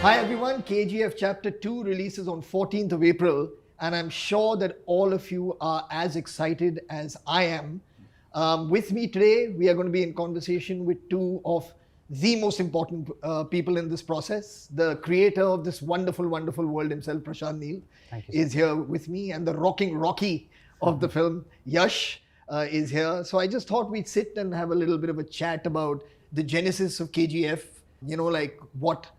Hi everyone, KGF Chapter 2 releases on 14th of April, and I'm sure that all of you are as excited as I am. With me today, we are going to be in conversation with two of the most important people in this process. The creator of this wonderful, wonderful world himself, Prashanth Neel, is here with me, and the rocking Rocky of the film, Yash, is here. So I just thought we'd sit and have a little bit of a chat about the genesis of KGF, like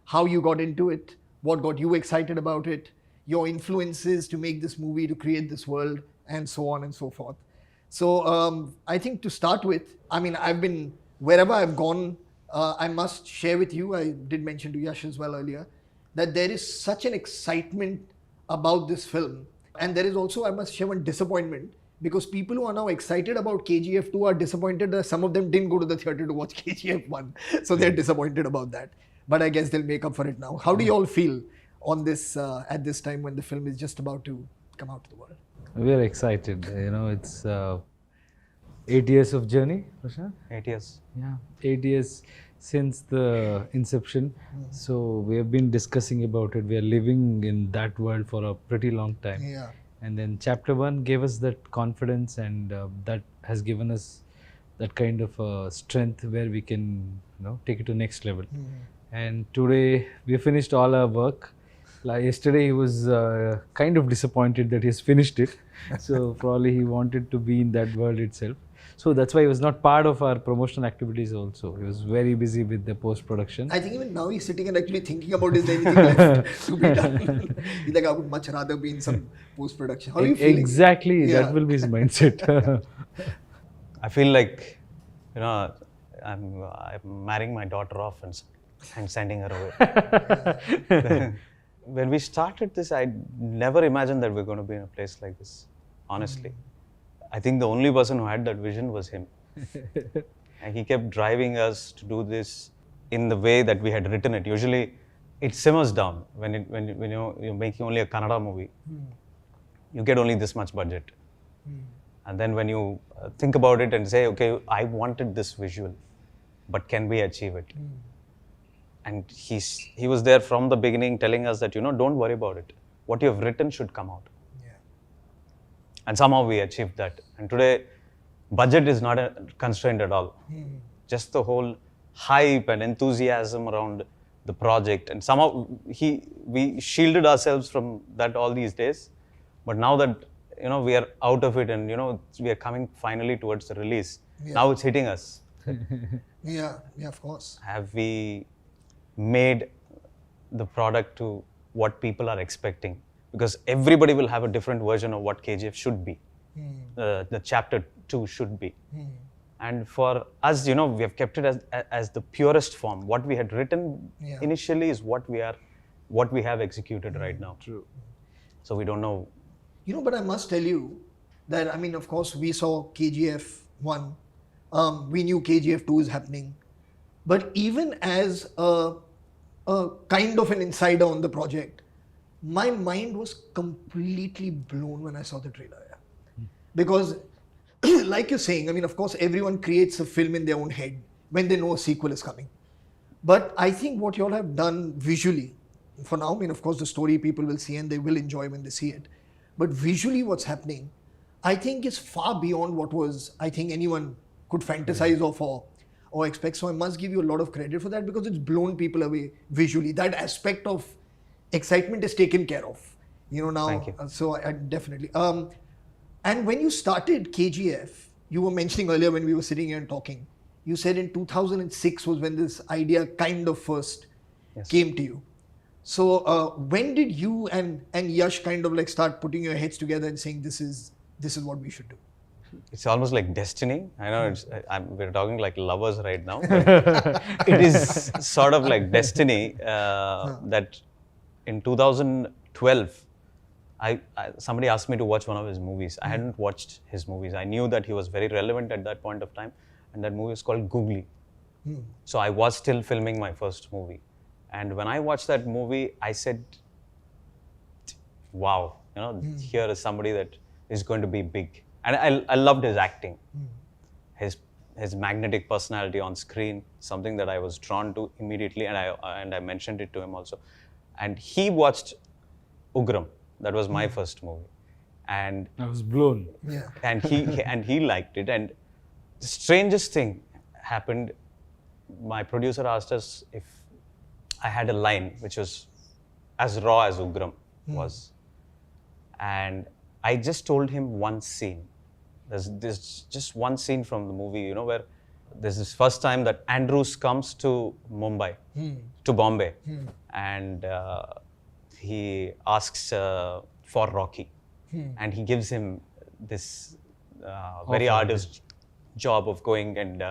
how you got into it, what got you excited about it, your influences to make this movie, to create this world, and so on and so forth. So I think to start with, wherever I've gone, I must share with you, I did mention to Yash as well earlier, that there is such an excitement about this film. And there is also, I must share, one disappointment, because people who are now excited about KGF 2 are disappointed that some of them didn't go to the theatre to watch KGF 1. So they're disappointed about that. But I guess they'll make up for it now. How do you all feel on this at this time when the film is just about to come out to the world? We're excited. It's 8 years of journey, Prashant? 8 years. Yeah, 8 years since the inception. So we have been discussing about it. We are living in that world for a pretty long time. Yeah. And then chapter 1 gave us that confidence, and that has given us that kind of strength where we can take it to next level. And today we finished all our work. Like yesterday he was kind of disappointed that he's finished it. So probably he wanted to be in that world itself. So that's why he was not part of our promotional activities also. He was very busy with the post-production. I think even now he's sitting and actually thinking about is there anything left to be done. He's like, I would much rather be in some post-production. How are you feeling? Exactly, that will be his mindset. I feel like, I'm marrying my daughter off and sending her away. When we started this, I never imagined that we're going to be in a place like this, honestly. I think the only person who had that vision was him. And he kept driving us to do this in the way that we had written it. Usually, it simmers down when you're making only a Kannada movie. You get only this much budget. And then when you think about it and say, okay, I wanted this visual, but can we achieve it? And he was there from the beginning telling us that, don't worry about it. What you have written should come out. And somehow we achieved that. And today, budget is not a constraint at all. Just the whole hype and enthusiasm around the project. And somehow we shielded ourselves from that all these days. But now that, we are out of it and, we are coming finally towards the release. Now it's hitting us. Yeah, of course. Have we made the product to what people are expecting? Because everybody will have a different version of what KGF should be. The chapter 2 should be. And for us, we have kept it as the purest form. What we had written initially is what we have executed right now. True. So we don't know. But I must tell you that, of course, we saw KGF 1. We knew KGF 2 is happening. But even as a kind of an insider on the project, my mind was completely blown when I saw the trailer. Because, like you're saying, of course, everyone creates a film in their own head when they know a sequel is coming. But I think what you all have done visually, for now, of course, the story people will see and they will enjoy when they see it. But visually what's happening, I think is far beyond what anyone could fantasize of or expect. So I must give you a lot of credit for that, because it's blown people away visually. That aspect of excitement is taken care of, now. Thank you. So I definitely. And when you started KGF, you were mentioning earlier when we were sitting here and talking, you said in 2006 was when this idea kind of first came to you. So when did you and Yash kind of start putting your heads together and saying this is what we should do? It's almost like destiny. I know we're talking like lovers right now. But it is sort of like destiny that in 2012, somebody asked me to watch one of his movies. I hadn't watched his movies. I knew that he was very relevant at that point of time. And that movie is called Googly. So I was still filming my first movie. And when I watched that movie, I said, wow, here is somebody that is going to be big. And I loved his acting. His magnetic personality on screen, something that I was drawn to immediately, and I mentioned it to him also. and he watched Ugram. That was my first movie, and I was blown. Yeah. and he liked it. And the strangest thing happened. My producer asked us if I had a line which was as raw as Ugram was, and I just told him one scene. There's just one scene from the movie, you know, where there's this first time that Andrews comes to Mumbai, to Bombay, and he asks for Rocky, and he gives him this very arduous job of going and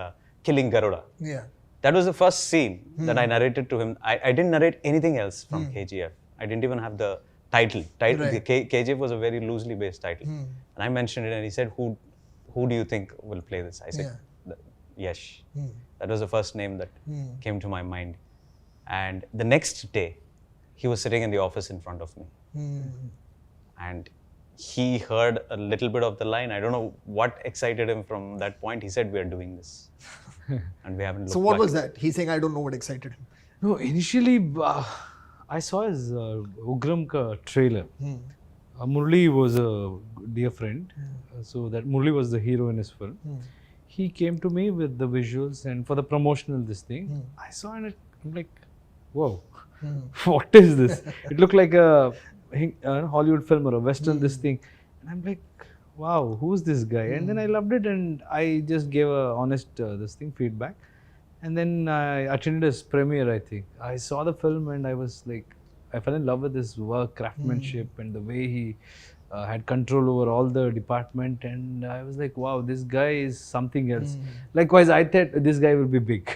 killing Garuda. Yeah. That was the first scene that I narrated to him. I didn't narrate anything else from KGF. I didn't even have the title. Right. The KGF was a very loosely based title. And I mentioned it, and he said, who do you think will play this? I said, Yash. That was the first name that came to my mind. And the next day, he was sitting in the office in front of me. And he heard a little bit of the line. I don't know what excited him from that point. He said, we are doing this. And we haven't looked So what back. was that? He's saying, I don't know what excited him. No, initially I saw his Ugram ka trailer. Murli was a dear friend, so that Murli was the hero in his film. He came to me with the visuals and for the promotional this thing. I saw it, I'm like, whoa, what is this? It looked like a Hollywood film or a Western this thing. And I'm like, wow, who's this guy? And then I loved it, and I just gave a honest feedback. And then I attended his premiere, I think. I saw the film and I was like, I fell in love with his work, craftsmanship, and the way he had control over all the department. And I was like, wow, this guy is something else. Likewise, I thought this guy will be big.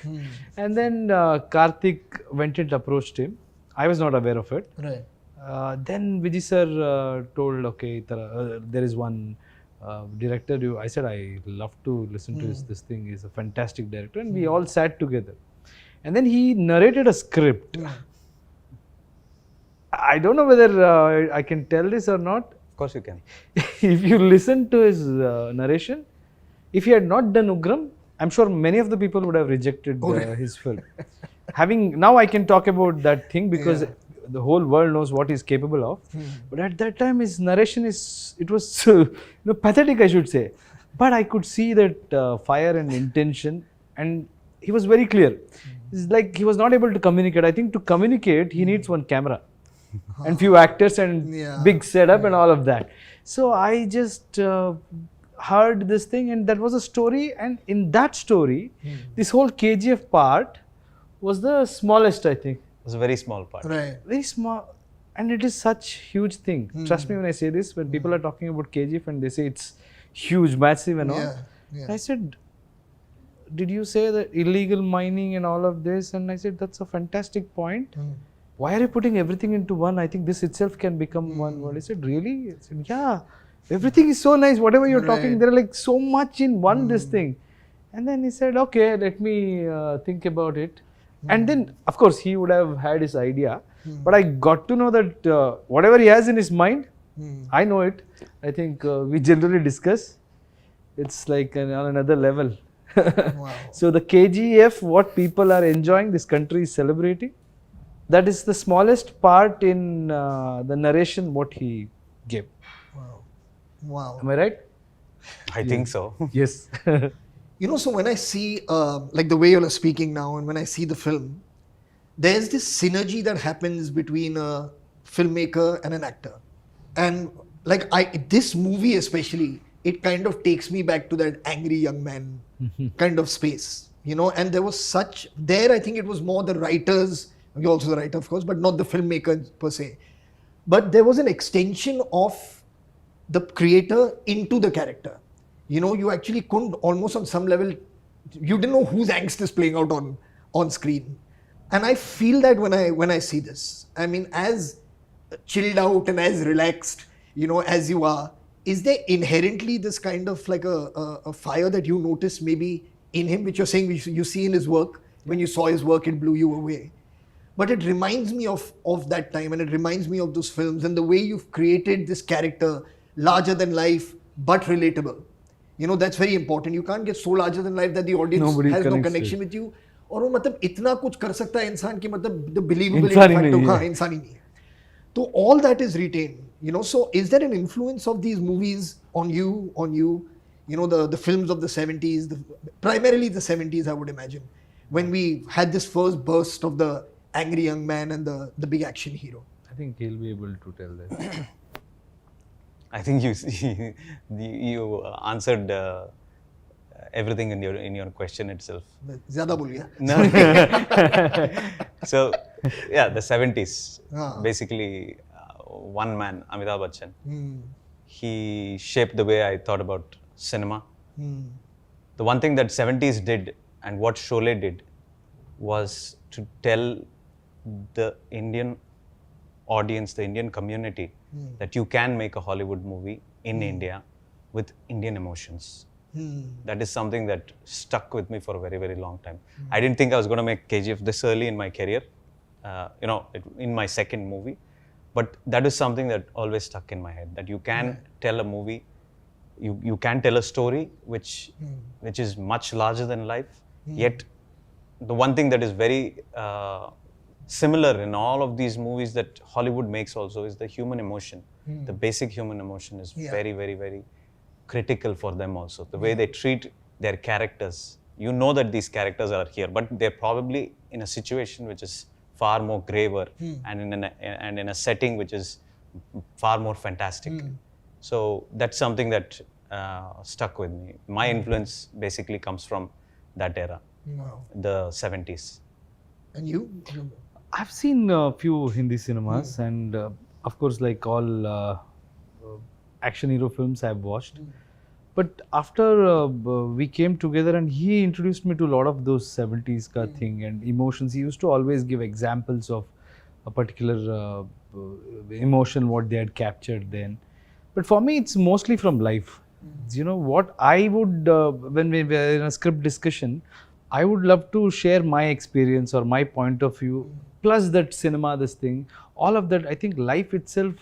And then Karthik went and approached him. I was not aware of it. Right. Then Vijay sir told, okay, there is one director. I said, I love to listen to this thing. He's a fantastic director. And we all sat together. And then he narrated a script. I don't know whether I can tell this or not. Of course you can. If you listen to his narration, if he had not done Ugram, I'm sure many of the people would have rejected his film. Now I can talk about that thing because the whole world knows what he's capable of. But at that time, his narration was pathetic, I should say. But I could see that fire and intention, and he was very clear. It's like he was not able to communicate. I think to communicate, he needs one camera and few actors and big setup and all of that. So I just heard this thing, and that was a story. And in that story, this whole KGF part was the smallest, I think. It was a very small part. Right. Very small, and it is such huge thing. Trust me when I say this. When people are talking about KGF and they say it's huge, massive, and all, I said, "Did you say that illegal mining and all of this?" And I said, "That's a fantastic point. Why are you putting everything into one? I think this itself can become one word." I said, "Really?" I said, "Yeah, everything is so nice. Whatever you're talking, there are like so much in one this thing." And then he said, "Okay, let me think about it." And then, of course, he would have had his idea. But I got to know that whatever he has in his mind, I know it. I think we generally discuss. It's like on another level. Wow. So the KGF, what people are enjoying, this country is celebrating. That is the smallest part in the narration what he gave. Wow. Wow. Am I right? I think so. Yes. You know, so when I see, like the way you're speaking now, and when I see the film, there's this synergy that happens between a filmmaker and an actor. And like this movie especially, it kind of takes me back to that angry young man kind of space, you know, and there was I think it was more the writers, you're also the writer of course, but not the filmmaker per se. But there was an extension of the creator into the character. You know, you actually couldn't, almost on some level, you didn't know whose angst is playing out on screen. And I feel that when I see this, I mean, as chilled out and as relaxed, you know, as you are, is there inherently this kind of like a fire that you notice maybe in him, which you're saying you see in his work? When you saw his work, it blew you away. But it reminds me of that time, and it reminds me of those films and the way you've created this character, larger than life, but relatable. You know, that's very important. You can't get so larger than life that the audience has no connection with you. और वो मतलब इतना कुछ कर सकता है इंसान कि मतलब the believable इंसान ही नहीं है. हाँ, इंसान ही नहीं है. So all that is retained, you know. So is there an influence of these movies on you, you know, the films of the 70s, primarily the 70s, I would imagine, when we had this first burst of the angry young man and the big action hero? I think he'll be able to tell that. I think you answered everything in your question itself. ज़्यादा बोल गया. No. So, yeah, the 70s. Ah. Basically, one man, Amitabh Bachchan. Hmm. He shaped the way I thought about cinema. Hmm. The one thing that 70s did and what Sholay did was to tell the Indian audience, the Indian community, that you can make a Hollywood movie in India with Indian emotions. That is something that stuck with me for a very, very long time. I didn't think I was going to make KGF this early in my career, in my second movie. But that is something that always stuck in my head, that you can tell a movie, you can tell a story which is much larger than life. Yet, the one thing that is very similar in all of these movies that Hollywood makes also is the human emotion. The basic human emotion is very, very, very critical for them also. The way they treat their characters. You know that these characters are here, but they're probably in a situation which is far more graver and in a setting which is far more fantastic. So that's something that stuck with me. My influence basically comes from that era, Wow. the 70s. And you? I've seen a few Hindi cinemas, and of course, like all action hero films, I've watched. But after we came together, and he introduced me to a lot of those 70s ka thing and emotions. He used to always give examples of a particular emotion, what they had captured then. But for me, it's mostly from life. You know, what I would, when we were in a script discussion, I would love to share my experience or my point of view, plus that cinema, this thing, all of that. I think life itself,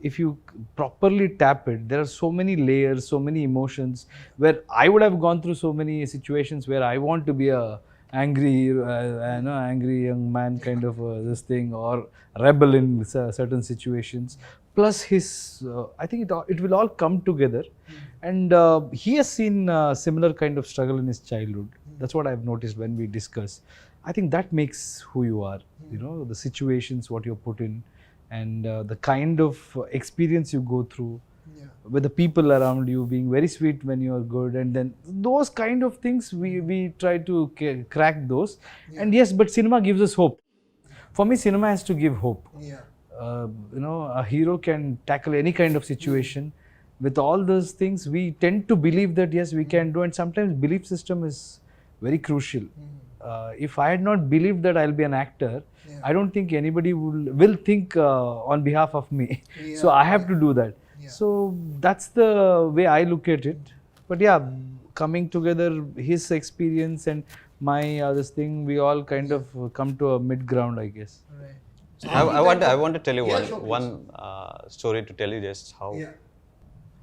if you properly tap it, there are so many layers, so many emotions, where I would have gone through so many situations where I want to be a angry, angry young man kind of this thing, or rebel in certain situations. Plus his, I think it will all come together. And he has seen similar kind of struggle in his childhood. That's what I've noticed when we discuss. I think that makes who you are, you know, the situations, what you're put in, and the kind of experience you go through with the people around you, being very sweet when you're good, and then those kind of things, we try to crack those. And yes, but cinema gives us hope. For me, cinema has to give hope. You know, a hero can tackle any kind of situation. With all those things, we tend to believe that yes, we can do, and sometimes belief system is very crucial. If I had not believed that I'll be an actor, I don't think anybody will think on behalf of me. So I have to do that. So that's the way I look at it. But yeah, coming together, his experience and my this thing, we all kind of come to a mid ground, I guess. Right. So I want to tell you Yeah, sure, one story to tell you just how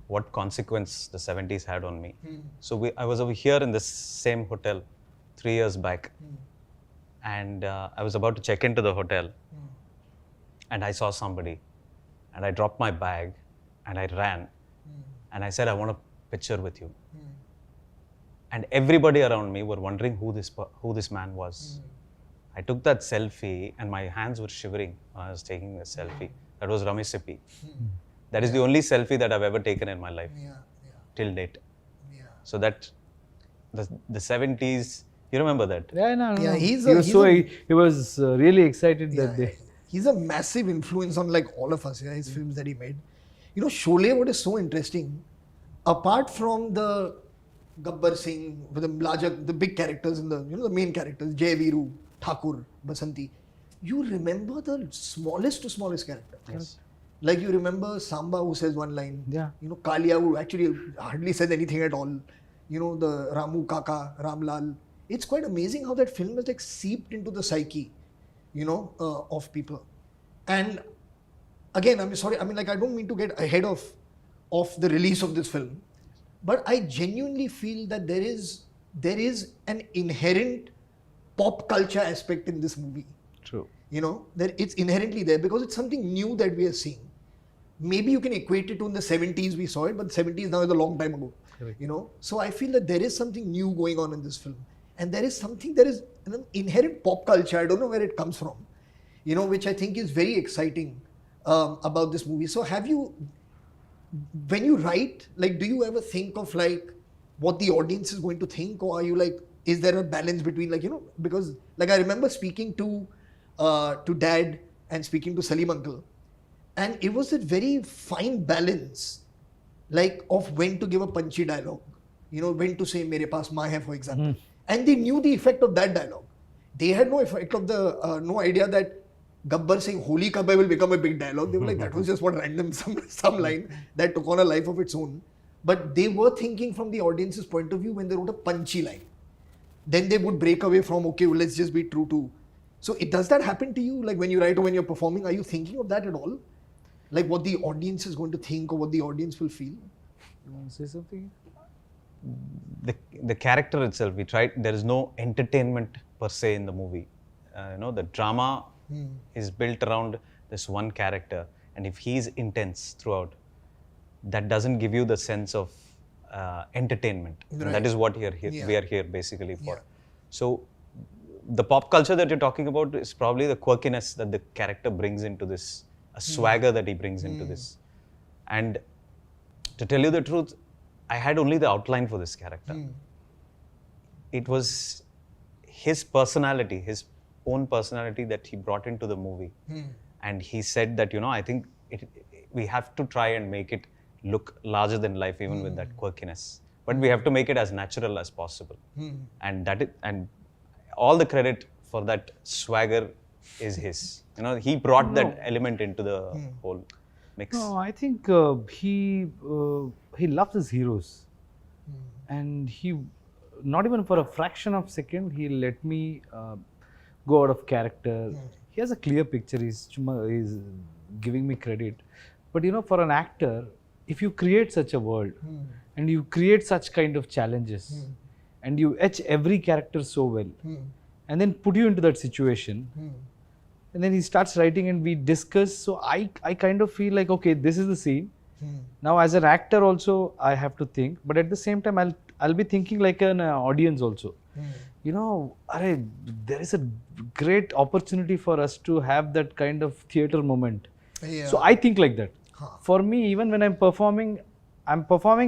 what consequence the 70s had on me. So I was over here in this same hotel 3 years back, and I was about to check into the hotel, and I saw somebody, and I dropped my bag, and I ran, and I said, I want a picture with you. And everybody around me were wondering who this man was. I took that selfie, and my hands were shivering when I was taking the selfie. That was Ramisipi. That is the only selfie that I've ever taken in my life till date. So that the 70s, you remember that? Yeah, no. He was really excited that day. He's a massive influence on like all of us. His films that he made. You know, Sholay, what is so interesting, apart from the Gabbar Singh, with the big characters in the main characters, Jai Veeru, Thakur, Basanti, you remember the smallest to smallest character. Yes. Like you remember Samba, who says one line. Yeah. You know, Kalia, who actually hardly says anything at all. You know, the Ramu Kaka, Ramlal. It's quite amazing how that film has like seeped into the psyche, of people. And again, I'm sorry, I mean, like, I don't mean to get ahead of the release of this film, but I genuinely feel that there is an inherent pop culture aspect in this movie. True. You know, that it's inherently there because it's something new that we are seeing. Maybe you can equate it to in the 70s we saw it, but the 70s now is a long time ago. Correct. You know, so I feel that there is something new going on in this film, and there is an inherent pop culture. I don't know where it comes from, you know, which I think is very exciting about this movie. So have you, when you write, like, do you ever think of like what the audience is going to think, or are you like, is there a balance between, like, you know, because like I remember speaking to Dad and speaking to Salim Uncle, and it was a very fine balance, like of when to give a punchy dialogue, you know, when to say "Mere paas maa hai," for example, and they knew the effect of that dialogue. They had no effect of the no idea that Gabbar saying "Holi Kab hai" will become a big dialogue. They were like, that was just one random some line that took on a life of its own. But they were thinking from the audience's point of view when they wrote a punchy line. Then they would break away from, okay, well, let's just be true to. So does that happen to you? Like when you write or when you're performing, are you thinking of that at all? Like what the audience is going to think or what the audience will feel? You want to say something? The character itself, we tried, there is no entertainment per se in the movie. You know, the drama is built around this one character, and if he's intense throughout, that doesn't give you the sense of entertainment. Right. And that is what we are here basically for. Yeah. So the pop culture that you're talking about is probably the quirkiness that the character brings into this, a swagger that he brings into this. And to tell you the truth, I had only the outline for this character. It was his personality, his own personality that he brought into the movie. And he said that, you know, I think we have to try and make it look larger than life, even with that quirkiness. But we have to make it as natural as possible. And all the credit for that swagger is his. You know, he brought that element into the whole mix. No, I think he loves his heroes, and he, not even for a fraction of a second, he let me go out of character. He has a clear picture. He's giving me credit, but you know, for an actor, if you create such a world and you create such kind of challenges and you etch every character so well and then put you into that situation, and then he starts writing and we discuss. So I kind of feel like, okay, this is the scene. Now as an actor also I have to think, but at the same time I'll be thinking like an audience also. You know, there is a great opportunity for us to have that kind of theater moment. Yeah. So I think like that. For me, even when I'm performing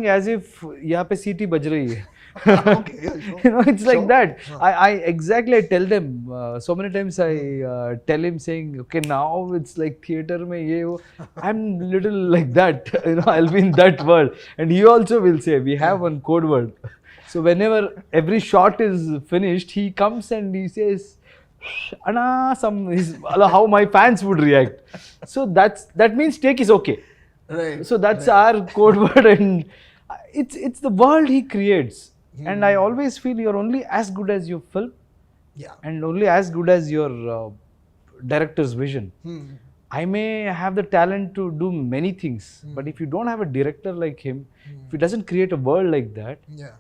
as if यहाँ पे सीटी बज रही है. Okay, yeah, sure. You know, it's like Sure. that. I tell them so many times. I tell him saying, okay, now it's like theater में ये वो. I'm little like that. You know, I'll be in that world, and he also will say we have one code word. So whenever every shot is finished, he comes and he says, Anna, how my fans would react. So that means take is okay. Right. So that's our code word, and it's the world he creates. And I always feel you're only as good as your film, Yeah. and only as good as your director's vision. I may have the talent to do many things, but if you don't have a director like him, if he doesn't create a world like that, Yeah.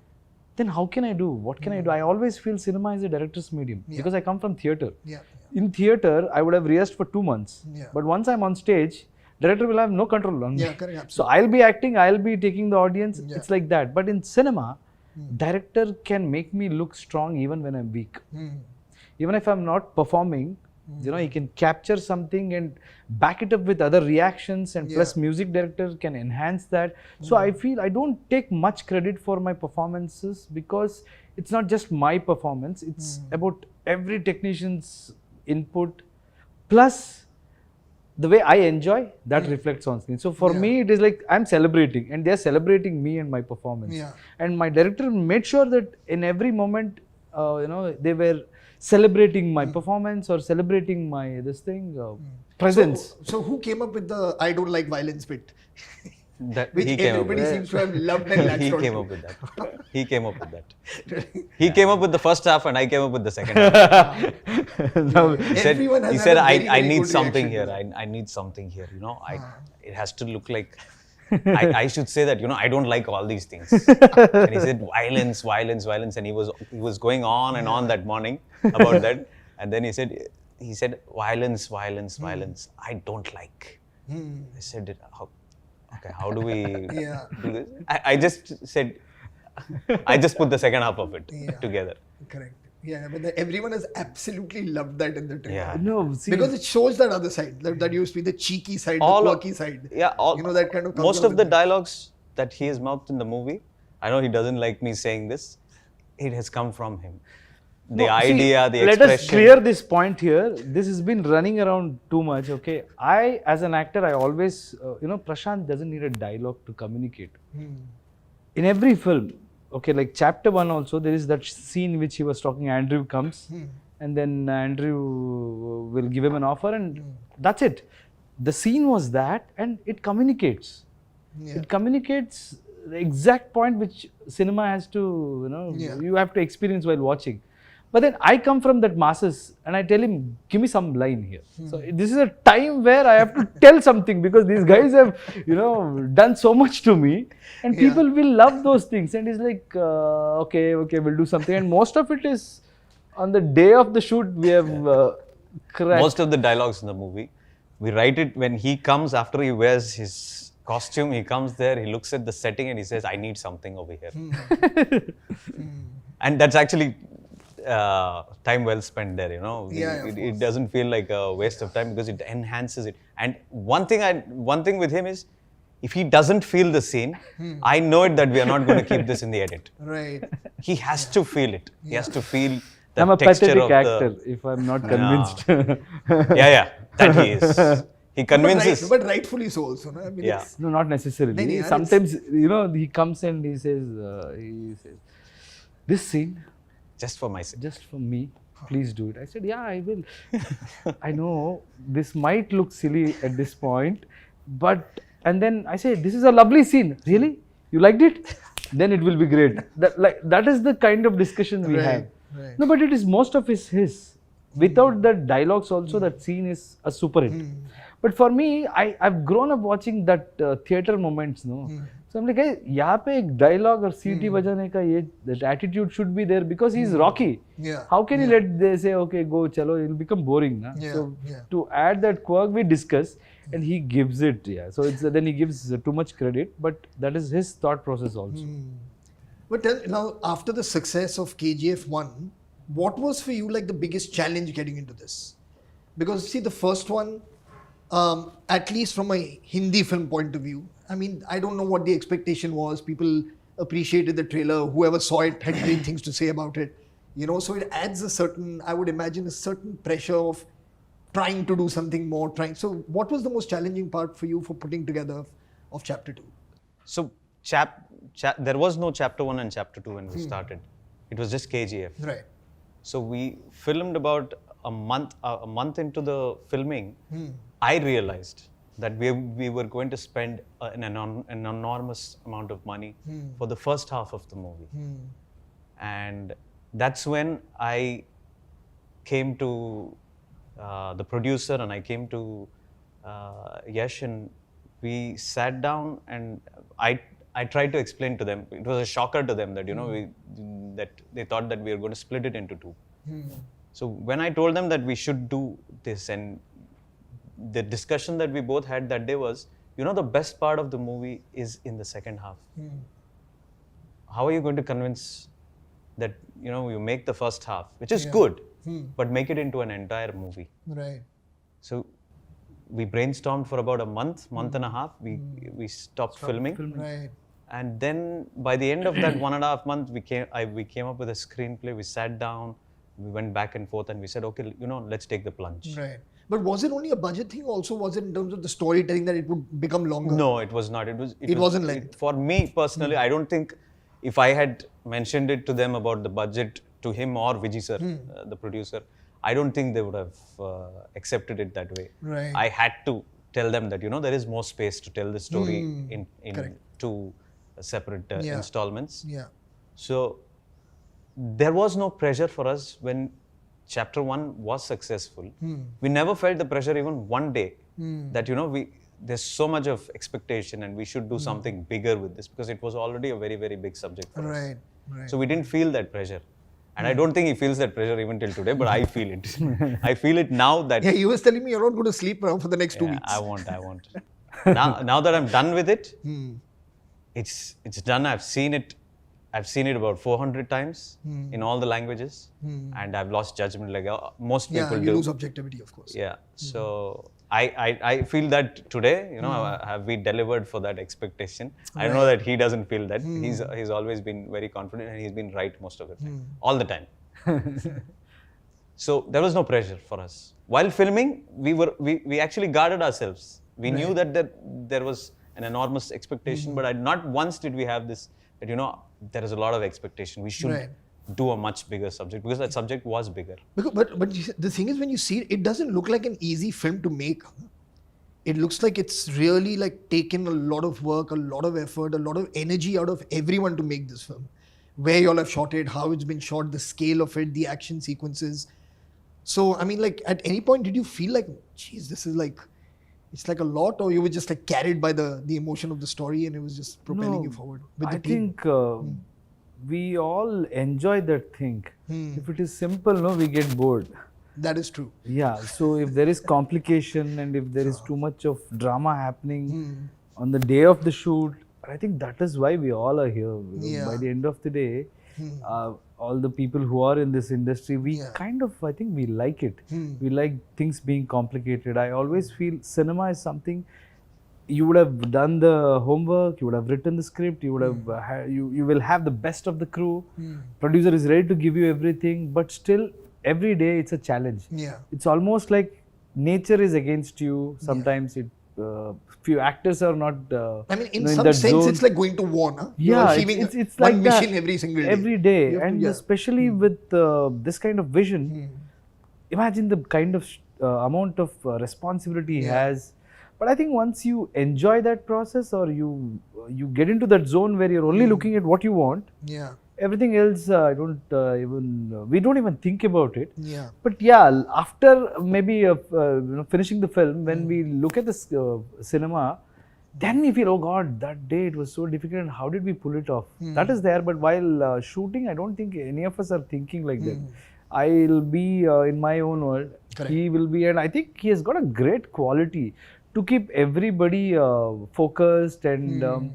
then how can I do? What can I do? I always feel cinema is a director's medium because I come from theater. Yeah. In theater, I would have rehearsed for 2 months. Yeah. But once I'm on stage, director will have no control on me. Yeah, correct, So I'll be acting, I'll be taking the audience. Yeah. It's like that. But in cinema, director can make me look strong even when I'm weak. Even if I'm not performing, you know, he can capture something and back it up with other reactions, and plus music director can enhance that. So I feel I don't take much credit for my performances because it's not just my performance, it's about every technician's input, plus the way I enjoy, that reflects on screen. So for me, it is like I'm celebrating and they're celebrating me and my performance. Yeah. And my director made sure that in every moment, you know, they were celebrating my performance or celebrating my presence. So who came up with the "I don't like violence" bit? That Which he came up everybody with. seems to have loved and latched He onto. came up with that. He came up with that. He came up with the first half and I came up with the second half. Now, Everyone has He had said a very, I very need good something reaction here. to I need something here. You know, it has to look like. I should say that, you know, I don't like all these things. And he said violence, and he was going on and on that morning about that. And then he said, he said, violence, violence, violence. I don't like. I said, how do we Yeah. do this? I just said, I just put the second half of it together. Correct. Yeah, but everyone has absolutely loved that in the trailer. Yeah. No, see, Because it shows that other side, that used to be the cheeky side, All the of- quirky side. Yeah, that kind of comes most out of the with it. dialogues that he has mouthed in the movie, I know he doesn't like me saying this, it has come from him. The no, see, idea, the let expression. us clear this point here. This has been running around too much. Okay, I as an actor, I always, Prashanth doesn't need a dialogue to communicate. In every film, okay, like chapter 1 also, there is that scene which he was talking. Andrew comes, and then Andrew will give him an offer, and that's it. The scene was that, and it communicates. Yeah. It communicates the exact point which cinema has to, you have to experience while watching. But then I come from that masses and I tell him, give me some line here. So this is a time where I have to tell something because these guys have, done so much to me, and people will love those things. And he's like, okay, we'll do something. And most of it is on the day of the shoot, we have cracked. Most of the dialogues in the movie, we write it when he comes after he wears his costume. He comes there, he looks at the setting and he says, I need something over here. And that's actually time well spent there, it doesn't feel like a waste of time because it enhances it. And one thing with him is, if he doesn't feel the scene, I know it that we are not going to keep this in the edit. Right. He has to feel it. He has to feel the I'm a texture pathetic of actor if I'm not convinced. that he is. He convinces. But rightfully so also. No? I mean, Yeah. it's- No, not necessarily. No, Sometimes, he comes and he says, this scene, Just for my sake. just for me, please do it. I said, yeah, I will. I know this might look silly at this point, but, and then I say, this is a lovely scene. Really? You liked it? Then it will be great. That is the kind of discussion we have. Right. No, but it is most of his. Without the dialogues also, that scene is a super hit. But for me, I've grown up watching that theatre moments, no? So I'm like, hey, यहाँ पे एक dialogue और सीटी बजाने का that attitude should be there because he's Rocky. Yeah. How can you let they say, okay, go, chalo, it'll become boring, na? Yeah, So yeah. to add that quirk, we discuss, and he gives it, yeah. So it's then he gives too much credit, but that is his thought process also. But now, after the success of KGF 1, what was for you like the biggest challenge getting into this? Because see, the first one, at least from a Hindi film point of view, I mean, I don't know what the expectation was. People appreciated the trailer. Whoever saw it had great things to say about it. So it adds a certain, I would imagine, a certain pressure of trying to do something more. So what was the most challenging part for you for putting together of chapter 2? So there was no chapter 1 and chapter 2 when we started. It was just KGF. Right. So we filmed about a month into the filming. I realized that we were going to spend an enormous amount of money for the first half of the movie. And that's when I came to the producer and I came to Yash, and we sat down and I tried to explain to them. It was a shocker to them that that they thought that we were going to split it into two. So when I told them that we should do this, and the discussion that we both had that day was, the best part of the movie is in the second half. How are you going to convince that you make the first half, which is good, but make it into an entire movie? Right. So we brainstormed for about a month and a half. We stopped filming. Right. And then by the end of that 1.5 months, we came up with a screenplay. We sat down, we went back and forth, and we said, okay, let's take the plunge. Right. But was it only a budget thing? Also, was it in terms of the storytelling that it would become longer? No, it was not. It wasn't like for me personally. I don't think if I had mentioned it to them about the budget to him or Vijay sir, the producer, I don't think they would have accepted it that way. Right. I had to tell them that there is more space to tell the story in two separate installments. Yeah. So there was no pressure for us when chapter 1 was successful. We never felt the pressure even one day that there's so much of expectation and we should do something bigger with this, because it was already a very, very big subject for us. Right. So we didn't feel that pressure. And I don't think he feels that pressure even till today, but I feel it. I feel it now that Yeah, he was telling me you're not going to sleep now for the next 2 weeks. I won't. Now that I'm done with it, it's done. I've seen it about 400 times in all the languages, and I've lost judgment like most Yeah, people you do. lose objectivity, of course. Yeah. So I feel that today, have we delivered for that expectation? I know that he doesn't feel that. He's always been very confident, and he's been right most of the time, all the time. So there was no pressure for us. While filming, we actually guarded ourselves. We knew that there was an enormous expectation, but not once did we have this that there is a lot of expectation. We should do a much bigger subject because that subject was bigger. But the thing is, when you see it, it doesn't look like an easy film to make. It looks like it's really like taken a lot of work, a lot of effort, a lot of energy out of everyone to make this film. Where you all have shot it, how it's been shot, the scale of it, the action sequences. So, I mean, like, at any point, did you feel like, geez, this is like, it's like a lot, or you were just like carried by the emotion of the story and it was just propelling you forward with the team? I think we all enjoy that thing. If it is simple, we get bored. That is true. Yeah, so if there is complication and if there is too much of drama happening on the day of the shoot, I think that is why we all are here. By the end of the day, all the people who are in this industry, we kind of, I think we like it. We like things being complicated. I always feel cinema is something, you would have done the homework, you would have written the script, you would have, you will have the best of the crew. Producer is ready to give you everything, but still every day it's a challenge. It's almost like nature is against you. Sometimes few actors are not. I mean, in some sense, it's like going to war, no? Yeah, it's like one mission every single day. Every day, and especially with this kind of vision, imagine the kind of amount of responsibility he has. But I think once you enjoy that process, or you get into that zone where you're only looking at what you want, everything else, we don't even think about it. But after maybe finishing the film, when we look at the cinema, then we feel, oh God, that day it was so difficult, and how did we pull it off? That is there, but while shooting, I don't think any of us are thinking like that. I'll be in my own world. Correct. He will be, and I think he has got a great quality to keep everybody focused, and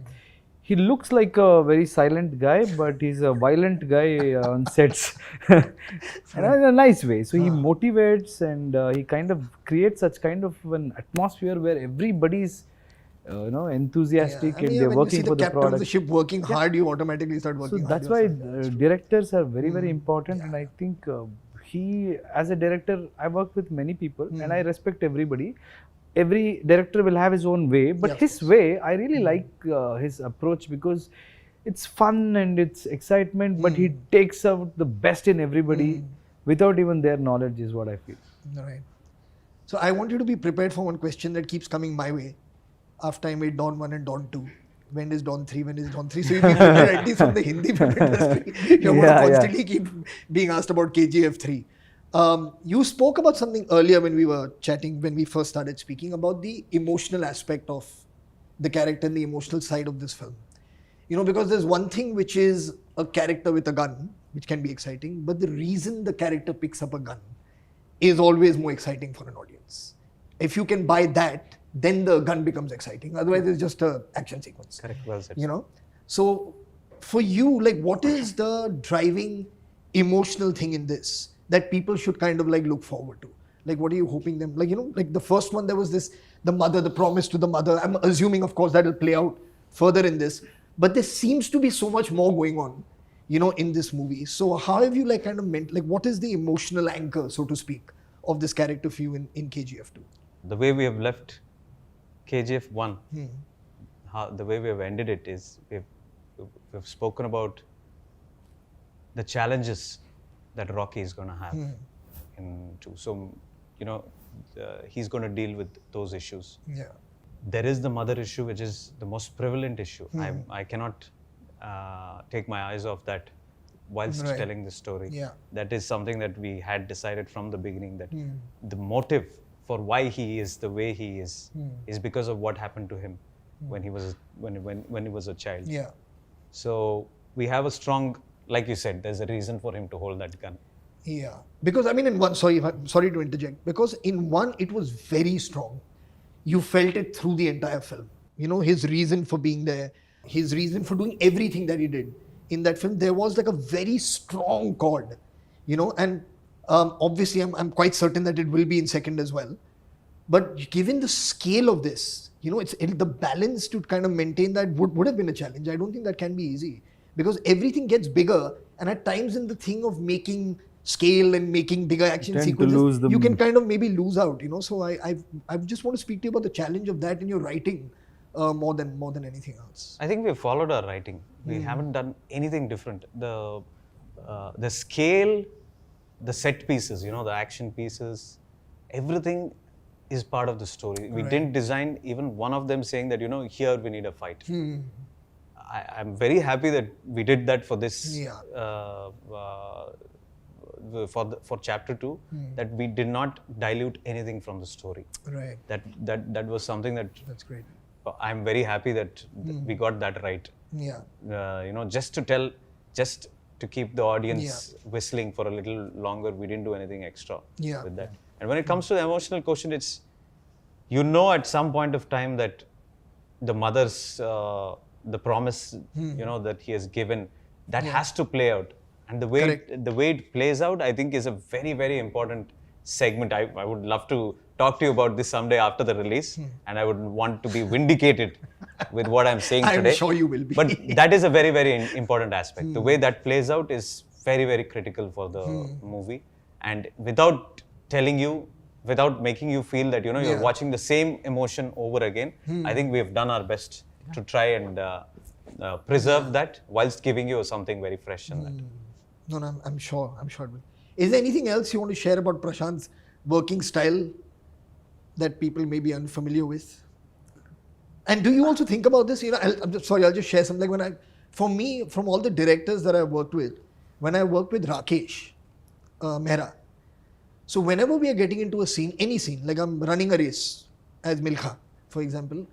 he looks like a very silent guy, but he's a violent guy on sets, and in a nice way. So he motivates, and he kind of creates such kind of an atmosphere where everybody's enthusiastic, and they're working for the product. When you see the captain of the ship working hard, you automatically start working hard. So that's why directors are very, very important, and I think he, as a director, I work with many people, and I respect everybody. Every director will have his own way, but his way, I really like his approach, because it's fun and it's excitement, but he takes out the best in everybody without even their knowledge, is what I feel. Right. So I want you to be prepared for one question that keeps coming my way after I made Dawn 1 and Dawn 2. When is Dawn 3? When is Dawn 3? So you've been prepared, at least from the Hindi film industry. You're going to constantly keep being asked about KGF 3. You spoke about something earlier when we were chatting, when we first started speaking about the emotional aspect of the character and the emotional side of this film. Because there's one thing which is a character with a gun, which can be exciting, but the reason the character picks up a gun is always more exciting for an audience. If you can buy that, then the gun becomes exciting. Otherwise, it's just an action sequence. Correct, well said. So for you, like, what is the driving emotional thing in this that people should kind of like look forward to? Like, what are you hoping them, like the first one, there was this, the mother, the promise to the mother. I'm assuming, of course, that will play out further in this, but there seems to be so much more going on, in this movie. So how have you like kind of meant, like, what is the emotional anchor, so to speak, of this character for you in KGF 2? The way we have left KGF 1, the way we have ended it is, we've spoken about the challenges that Rocky is going to have in 2. So, he's going to deal with those issues. There is the mother issue, which is the most prevalent issue. I cannot take my eyes off that whilst telling the story. That is something that we had decided from the beginning, that the motive for why he is the way he is because of what happened to him when he was a child. So we have a strong like you said, there's a reason for him to hold that gun. Yeah, because I mean, in one, sorry to interject, because in one, it was very strong. You felt it through the entire film. You know, his reason for being there, his reason for doing everything that he did in that film, there was like a very strong chord, you know, and obviously I'm quite certain that it will be in second as well. But given the scale of this, you know, the balance to kind of maintain that would have been a challenge. I don't think that can be easy because everything gets bigger, and at times in the thing of making scale and making bigger action Tend to sequences, lose the you can kind of maybe lose out, you know. So I just want to speak to you about the challenge of that in your writing more than anything else. I think we followed our writing. We haven't done anything different. The scale, the set pieces, you know, the action pieces, everything is part of the story. We didn't design even one of them saying that, you know, here we need a fight. I'm very happy that we did that for this, for chapter 2, that we did not dilute anything from the story. Right. That was something that That's great. I'm very happy that we got that right. Yeah. You know, just to keep the audience whistling for a little longer, we didn't do anything extra with that. And when it comes to the emotional quotient, it's, you know, at some point of time that the mother's, the promise, you know, that he has given, that has to play out. And the way it plays out, I think, is a very, very important segment. I would love to talk to you about this someday after the release, and I would want to be vindicated with what I'm saying today. I'm sure you will be. But that is a very, very important aspect. The way that plays out is very, very critical for the movie. And without telling you, without making you feel that, you know, you're watching the same emotion over again, I think we've done our best to try and preserve that whilst giving you something very fresh in that. No, I'm sure it will. Is there anything else you want to share about Prashanth's working style that people may be unfamiliar with? And do you also think about this? You know, I'll just share something. For me, from all the directors that I've worked with, when I worked with Rakesh Mehra, so whenever we are getting into a scene, any scene, like I'm running a race as Milkha, for example,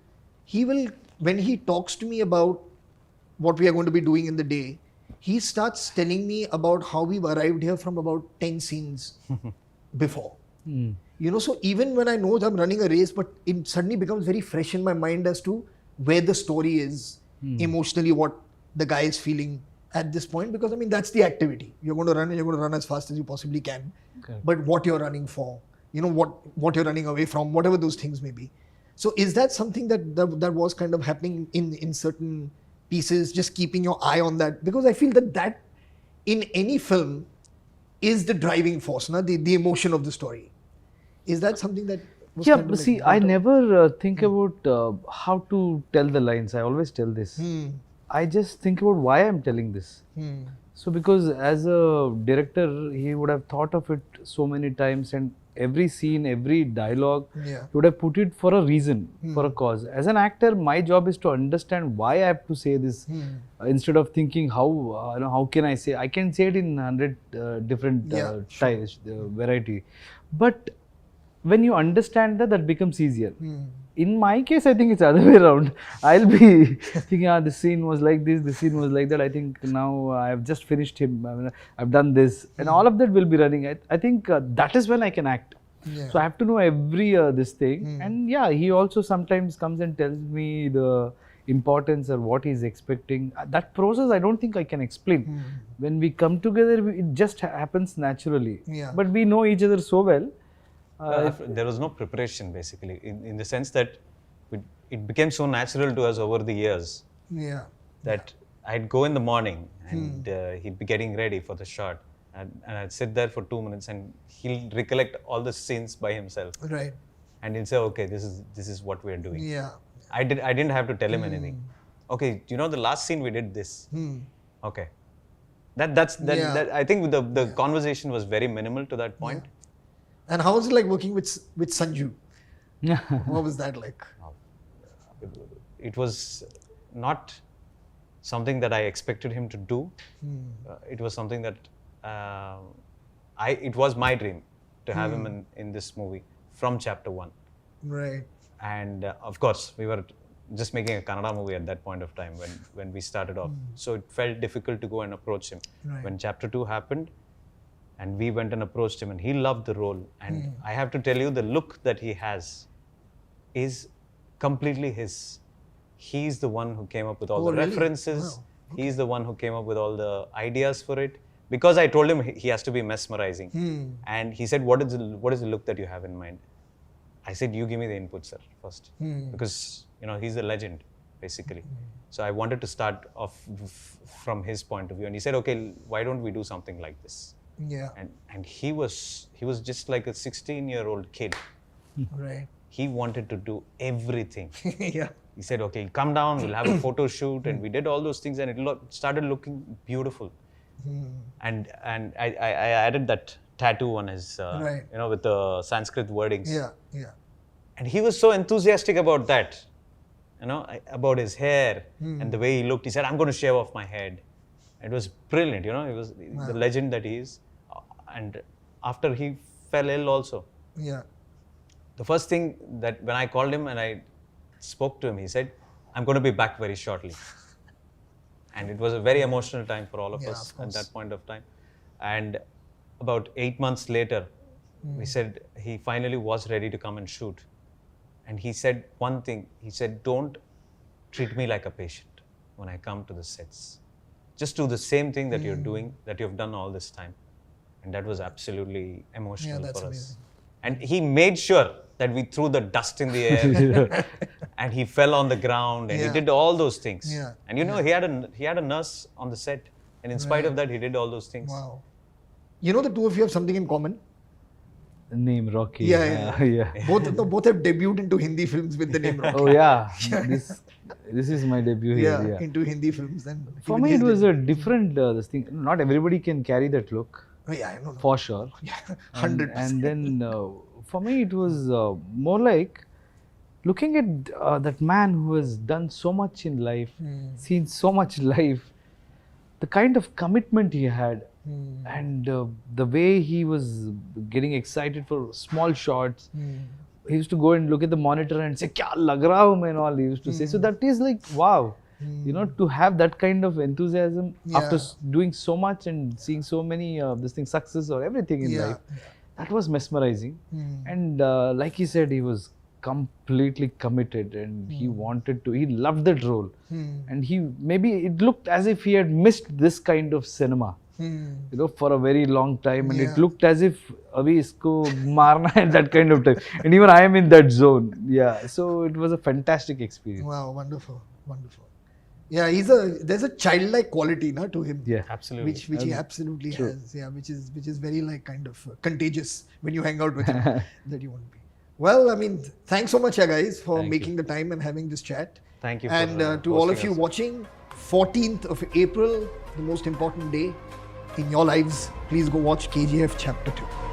he will, when he talks to me about what we are going to be doing in the day, he starts telling me about how we've arrived here from about 10 scenes before. You know, so even when I know that I'm running a race, but it suddenly becomes very fresh in my mind as to where the story is, emotionally, what the guy is feeling at this point. Because I mean, that's the activity. You're going to run and you're going to run as fast as you possibly can. Okay. But what you're running for, you know, what you're running away from, whatever those things may be. So is that something that was kind of happening in certain pieces, just keeping your eye on that? Because I feel that in any film is the driving force, the emotion of the story. Is that something that was kind of see, I never think about how to tell the lines. I always tell this. I just think about why I'm telling this. So because as a director, he would have thought of it so many times, and every scene, every dialogue, he would have put it for a reason, for a cause. As an actor, my job is to understand why I have to say this, instead of thinking how can I say. I can say it in 100 different variety, but when you understand that becomes easier. In my case, I think it's the other way around. I'll be thinking, this scene was like this scene was like that. I think now I've just finished him. I mean, I've done this, and all of that will be running. I think that is when I can act. So I have to know every this thing. And he also sometimes comes and tells me the importance or what he's expecting. That process, I don't think I can explain. When we come together, it just happens naturally. But we know each other so well. There was no preparation, basically, in the sense that it became so natural to us over the years that I'd go in the morning and he'd be getting ready for the shot, and I'd sit there for 2 minutes and he'll recollect all the scenes by himself. Right. And he'll say, okay, this is what we're doing. I didn't have to tell him anything. Okay, you know, the last scene we did this. Okay. That I think the conversation was very minimal to that point. And how was it like working with Sanju? What was that like? It was not something that I expected him to do. It was something that it was my dream to have him in this movie from chapter 1. Right. And of course, we were just making a Kannada movie at that point of time when we started off. So it felt difficult to go and approach him. Right. When chapter 2 happened, and we went and approached him, and he loved the role. And I have to tell you, the look that he has is completely his. He's the one who came up with all the really? references. Wow. He's the one who came up with all the ideas for it. Because I told him he has to be mesmerizing. And he said, what is the look that you have in mind? I said, you give me the input, sir, first. Because, he's a legend, basically. So I wanted to start off from his point of view. And he said, okay, why don't we do something like this? Yeah. And he was just like a 16-year-old kid. Right. He wanted to do everything. Yeah. He said, okay, come down, we'll have a photo shoot. And we did all those things, and it started looking beautiful. And I added that tattoo on his, Right. with the Sanskrit wordings. Yeah. Yeah. And he was so enthusiastic about that, about his hair and the way he looked. He said, I'm going to shave off my head. It was brilliant, he was the legend that he is. And after he fell ill also, Yeah. the first thing that when I called him and I spoke to him, he said, I'm going to be back very shortly. And it was a very emotional time for all of us of at course. that point of time. And about 8 months later, we said he finally was ready to come and shoot. And he said one thing. He said, don't treat me like a patient when I come to the sets. Just do the same thing that you're doing, that you've done all this time. And that was absolutely emotional that's for us. amazing. And he made sure that we threw the dust in the air and he fell on the ground and he did all those things. Yeah. And he had a nurse on the set, and in spite of that, he did all those things. Wow. The two of you have something in common. Name Rocky. Yeah. Yeah. Both have debuted into Hindi films with the name Rocky. Oh yeah. This is my debut here. Yeah. Into Hindi films. And For even me, his it was debut. a different this thing. Not everybody can carry that look, Oh, yeah, I know. for sure. Yeah, And- 100%. And then for me, it was more like looking at that man who has done so much in life, seen so much life, the kind of commitment he had, and the way he was getting excited for small shots. He used to go and look at the monitor and say, "Kya lag raha hu main?" and all he used to say. So that is like, wow. To have that kind of enthusiasm after doing so much and seeing so many success or everything in life, that was mesmerizing. And like he said, he was completely committed and he loved that role. And maybe it looked as if he had missed this kind of cinema, for a very long time. And it looked as if abhi isko marna at that kind of time. And even I am in that zone. Yeah. So it was a fantastic experience. Wow, wonderful. Yeah, there's a childlike quality to him. Yeah. Absolutely. Which he absolutely has. Yeah, which is very kind of contagious when you hang out with him, that you want to be. Well, I mean, thanks so much, guys, for Thank making the time and having this chat. Thank you. And to all of you watching, 14th of April, the most important day in your lives, please go watch KGF Chapter 2.